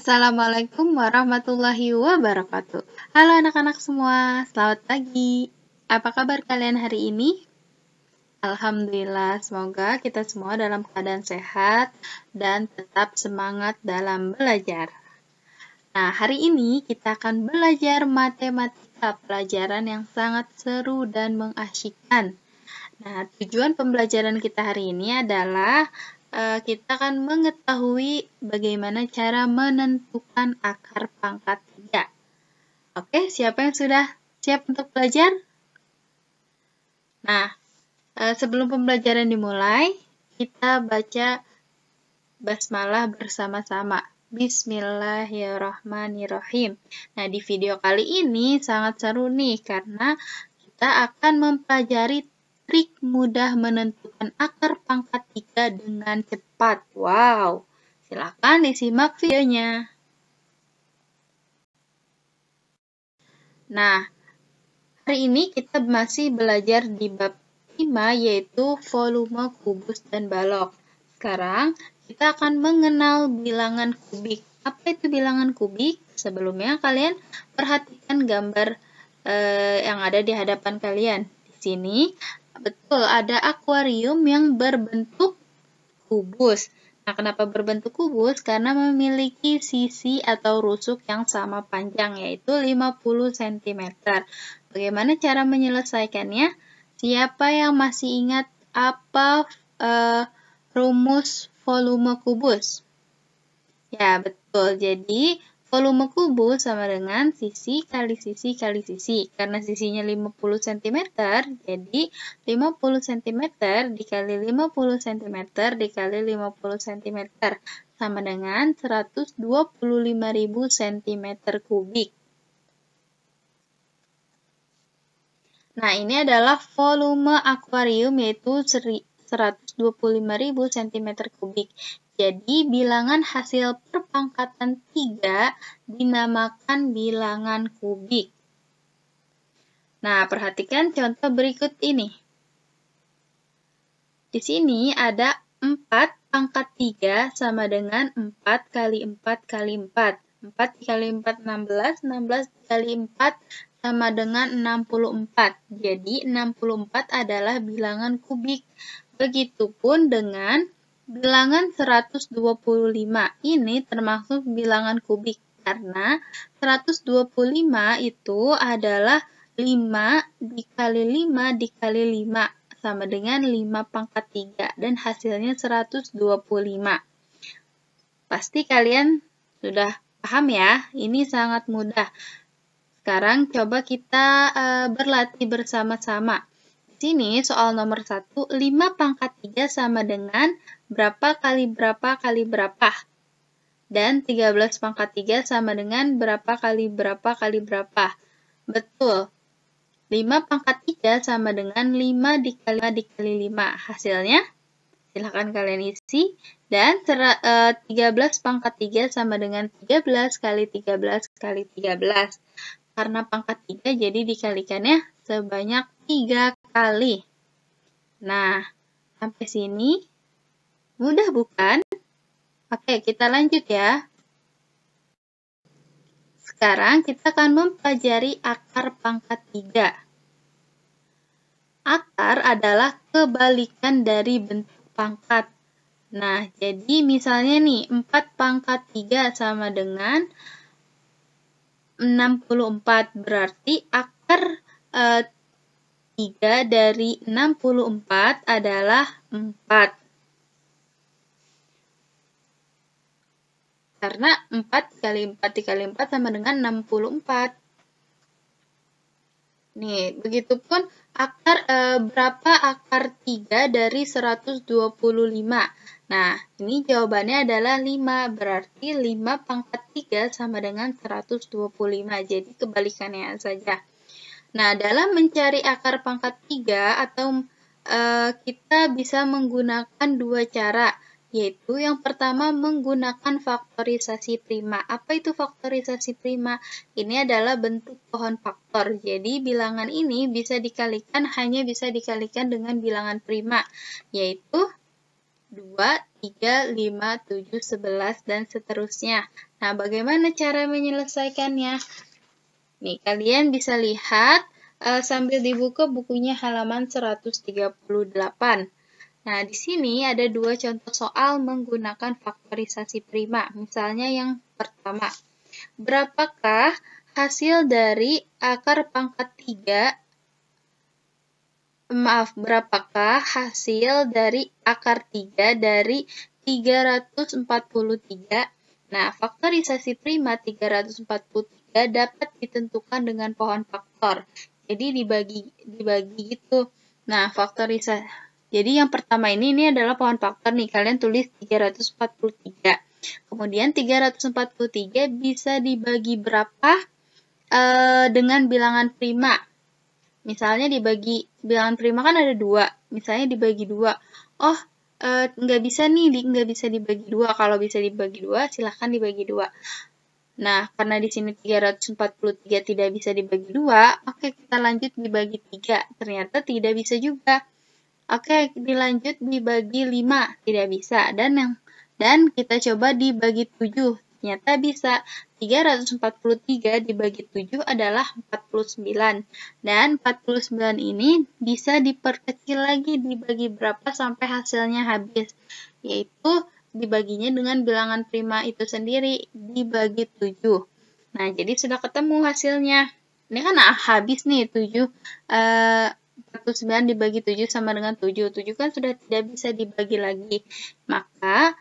Assalamualaikum warahmatullahi wabarakatuh. Halo anak-anak semua, selamat pagi. Apa kabar kalian hari ini? Alhamdulillah, semoga kita semua dalam keadaan sehat dan tetap semangat dalam belajar. Nah, hari ini kita akan belajar matematika, pelajaran yang sangat seru dan mengasyikkan. Nah, tujuan pembelajaran kita hari ini adalah kita akan mengetahui bagaimana cara menentukan akar pangkat 3. Oke, siapa yang sudah siap untuk belajar? Nah, sebelum pembelajaran dimulai, kita baca basmalah bersama-sama. Bismillahirrahmanirrahim. Nah, di video kali ini sangat seru nih, karena kita akan mempelajari trik mudah menentukan akar pangkat 3 dengan cepat. Wow, silakan disimak videonya. Nah, hari ini kita masih belajar di bab 5, yaitu volume kubus dan balok. Sekarang, kita akan mengenal bilangan kubik. Apa itu bilangan kubik? Sebelumnya, kalian perhatikan gambar yang ada di hadapan kalian. Di sini, betul, ada akuarium yang berbentuk kubus. Nah, kenapa berbentuk kubus? Karena memiliki sisi atau rusuk yang sama panjang, yaitu 50 cm. Bagaimana cara menyelesaikannya? Siapa yang masih ingat apa rumus volume kubus? Ya, betul. Jadi, volume kubus sama dengan sisi kali sisi kali sisi. Karena sisinya 50 cm, jadi 50 cm dikali 50 cm dikali 50 cm sama dengan 125.000 cm kubik. Nah, ini adalah volume akuarium, yaitu 125.000 cm kubik. Jadi, bilangan hasil perpangkatan 3 dinamakan bilangan kubik. Nah, perhatikan contoh berikut ini. Di sini ada 4 pangkat 3 sama dengan 4 kali 4 kali 4. 4 dikali 4, 16. 16 dikali 4 sama dengan 64. Jadi, 64 adalah bilangan kubik. Begitupun dengan bilangan 125. Ini termasuk bilangan kubik. Karena 125 itu adalah 5 dikali 5 dikali 5. Sama dengan 5 pangkat 3. Dan hasilnya 125. Pasti kalian sudah paham ya? Ini sangat mudah. Sekarang coba kita berlatih bersama-sama. Di sini soal nomor 1, 5 pangkat 3 sama dengan berapa kali berapa kali berapa. Dan 13 pangkat 3 sama dengan berapa kali berapa kali berapa. Betul. 5 pangkat 3 sama dengan 5 dikali 5 dikali 5. Hasilnya, silahkan kalian isi. Dan 13 pangkat 3 sama dengan 13 kali 13 kali 13. Karena pangkat 3, jadi dikalikannya sebanyak 3 kali. Nah, sampai sini mudah bukan? Oke, kita lanjut ya. Sekarang kita akan mempelajari akar pangkat 3. Akar adalah kebalikan dari bentuk pangkat. Nah, jadi misalnya nih, 4 pangkat 3 sama dengan 64. Berarti akar 3 dari 64 adalah 4. Karena 4 dikali 4 dikali 4 sama dengan 64. Nih, begitupun akar berapa akar 3 dari 125? Nah, ini jawabannya adalah 5. Berarti 5 pangkat 3 sama dengan 125. Jadi kebalikannya saja. Nah, dalam mencari akar pangkat 3 atau kita bisa menggunakan dua cara. Yaitu yang pertama menggunakan faktorisasi prima. Apa itu faktorisasi prima? Ini adalah bentuk pohon faktor. Jadi bilangan ini bisa dikalikan, hanya bisa dikalikan dengan bilangan prima. Yaitu 3, 5, 7, 11, dan seterusnya. Nah, bagaimana cara menyelesaikannya? Nih, kalian bisa lihat sambil dibuka bukunya halaman 138. Nah, di sini ada dua contoh soal menggunakan faktorisasi prima. Misalnya yang pertama, berapakah hasil dari akar pangkat 3? Berapakah hasil dari akar 3 dari 343? Nah, faktorisasi prima 343 dapat ditentukan dengan pohon faktor. Jadi dibagi gitu. Nah, faktorisasi. Jadi yang pertama ini adalah pohon faktor nih. Kalian tulis 343. Kemudian 343 bisa dibagi berapa dengan bilangan prima. Misalnya dibagi, bilangan prima kan ada 2. Misalnya dibagi 2. Oh, nggak bisa nih, nggak bisa dibagi 2. Kalau bisa dibagi 2, silahkan dibagi 2. Nah, karena di sini 343 tidak bisa dibagi 2, oke, kita lanjut dibagi 3. Ternyata tidak bisa juga. Oke, dilanjut dibagi 5, tidak bisa. Dan kita coba dibagi 7. Ternyata bisa. 343 dibagi 7 adalah 49. Dan 49 ini bisa diperkecil lagi dibagi berapa sampai hasilnya habis. Yaitu dibaginya dengan bilangan prima itu sendiri dibagi 7. Nah, jadi sudah ketemu hasilnya. Ini kan habis nih 7. 49 dibagi 7 sama dengan 7. 7 kan sudah tidak bisa dibagi lagi. Maka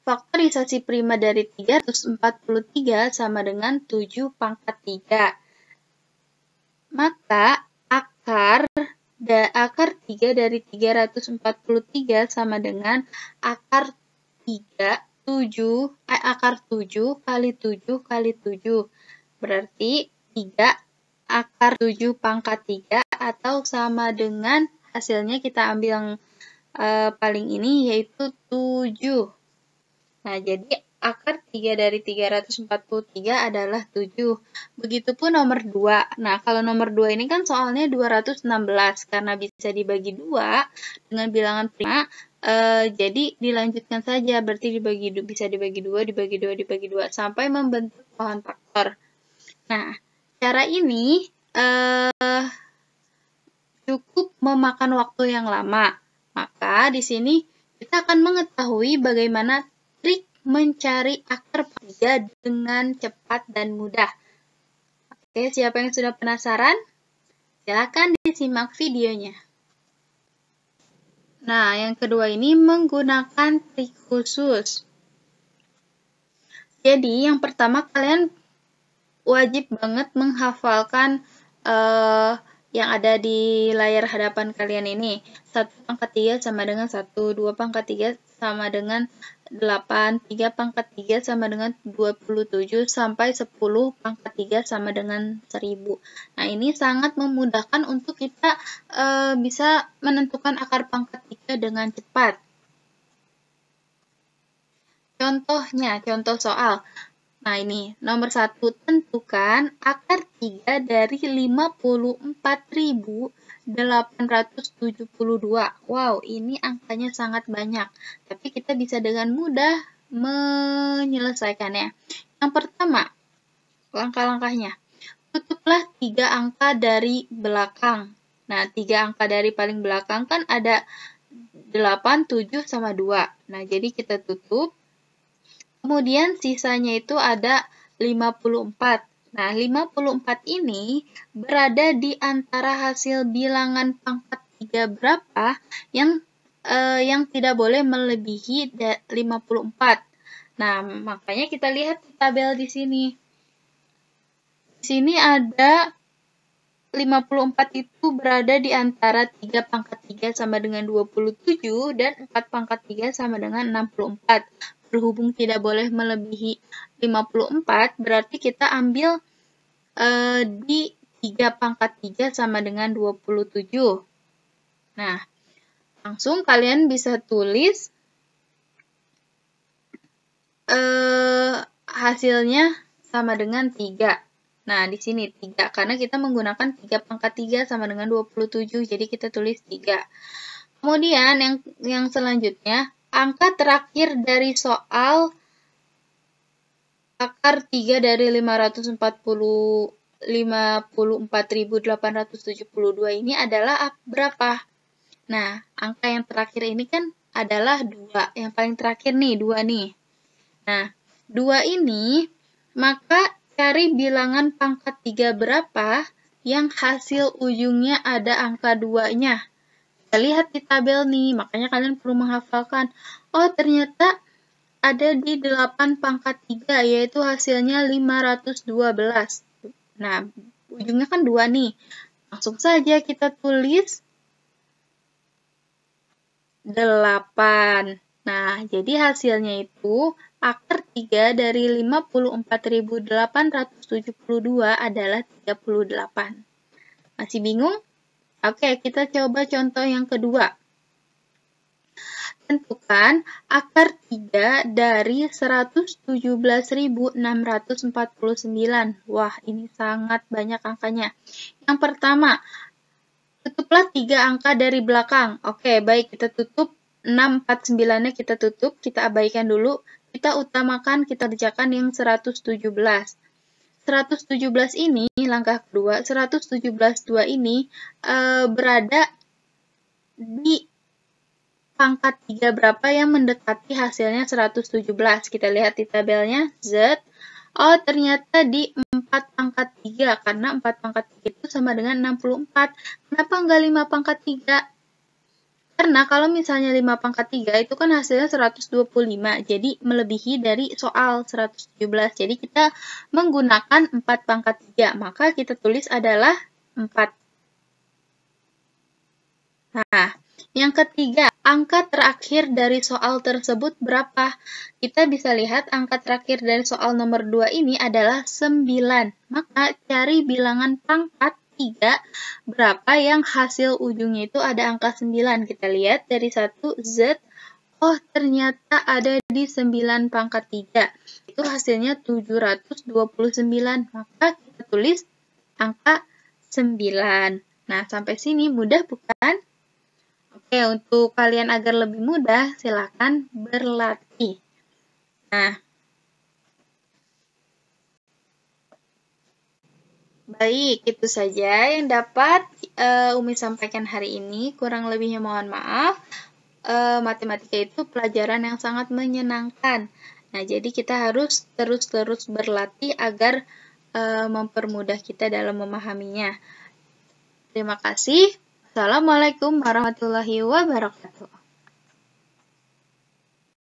faktorisasi prima dari 343 sama dengan 7 pangkat 3. Maka akar 3 dari 343 sama dengan akar 7 kali 7 kali 7. Berarti 3 akar 7 pangkat 3 atau sama dengan hasilnya kita ambil yang paling ini yaitu 7. Nah, jadi akar 3 dari 343 adalah 7. Begitupun nomor 2. Nah, kalau nomor 2 ini kan soalnya 216. Karena bisa dibagi 2 dengan bilangan prima, jadi dilanjutkan saja. Berarti bisa dibagi 2, dibagi 2, dibagi 2, sampai membentuk pohon faktor. Nah, cara ini cukup memakan waktu yang lama. Maka di sini kita akan mengetahui bagaimana trik mencari akar 3 dengan cepat dan mudah. Oke, siapa yang sudah penasaran? Silakan disimak videonya. Nah, yang kedua ini menggunakan trik khusus. Jadi, yang pertama kalian wajib banget menghafalkan yang ada di layar hadapan kalian ini. 1 pangkat 3 sama dengan 1, 2 pangkat 3 sama dengan 8, 3 pangkat 3 sama dengan 27, sampai 10 pangkat 3 sama dengan 1000. Nah, ini sangat memudahkan untuk kita bisa menentukan akar pangkat 3 dengan cepat. Contohnya, contoh soal. Nah, ini nomor 1, tentukan akar 3 dari 54.872. Wow, ini angkanya sangat banyak. Tapi kita bisa dengan mudah menyelesaikannya. Yang pertama, langkah-langkahnya. Tutuplah 3 angka dari belakang. Nah, 3 angka dari paling belakang kan ada 8, 7, sama 2. Nah, jadi kita tutup. Kemudian sisanya itu ada 54. Nah, 54 ini berada di antara hasil bilangan pangkat 3 berapa yang tidak boleh melebihi 54. Nah, makanya kita lihat tabel di sini. Di sini ada 54 itu berada di antara 3 pangkat 3 sama dengan 27 dan 4 pangkat 3 sama dengan 64. Berhubung tidak boleh melebihi 54, berarti kita ambil di 3 pangkat 3 sama dengan 27. Nah, langsung kalian bisa tulis hasilnya sama dengan 3. Nah, di sini 3, karena kita menggunakan 3 pangkat 3 sama dengan 27, jadi kita tulis 3. Kemudian yang selanjutnya, angka terakhir dari soal akar 3 dari 54.872 ini adalah berapa? Nah, angka yang terakhir ini kan adalah 2. Yang paling terakhir nih, 2 nih. Nah, 2 ini, maka cari bilangan pangkat 3 berapa yang hasil ujungnya ada angka 2-nya. Kita lihat di tabel nih, makanya kalian perlu menghafalkan. Oh, ternyata ada di 8 pangkat 3, yaitu hasilnya 512. Nah, ujungnya kan 2 nih. Langsung saja kita tulis 8. Nah, jadi hasilnya itu akar 3 dari 54.872 adalah 38. Masih bingung? Oke, kita coba contoh yang kedua. Tentukan akar 3 dari 117.649. Wah, ini sangat banyak angkanya. Yang pertama, tutuplah 3 angka dari belakang. Oke, baik, kita tutup. 649-nya kita tutup, kita abaikan dulu. Kita utamakan, kita kerjakan yang 117. 117 ini, langkah kedua, 117/2 ini berada di pangkat 3 berapa yang mendekati hasilnya 117. Kita lihat di tabelnya, Z. Oh, ternyata di 4 pangkat 3, karena 4 pangkat 3 itu sama dengan 64. Kenapa enggak 5 pangkat 3? Karena kalau misalnya 5 pangkat 3 itu kan hasilnya 125, jadi melebihi dari soal 117. Jadi kita menggunakan 4 pangkat 3, maka kita tulis adalah 4. Nah, yang ketiga, angka terakhir dari soal tersebut berapa? Kita bisa lihat angka terakhir dari soal nomor 2 ini adalah 9. Maka cari bilangan pangkat 3 berapa yang hasil ujungnya itu ada angka 9. Kita lihat dari 1 Z. Oh, ternyata ada di 9 pangkat 3. Itu hasilnya 729. Maka kita tulis angka 9. Nah, sampai sini mudah bukan? Oke, untuk kalian agar lebih mudah, silakan berlatih. Nah, baik, itu saja yang dapat Umi sampaikan hari ini. Kurang lebihnya mohon maaf. Matematika itu pelajaran yang sangat menyenangkan. Nah, jadi kita harus terus-terus berlatih agar mempermudah kita dalam memahaminya. Terima kasih. Assalamualaikum warahmatullahi wabarakatuh.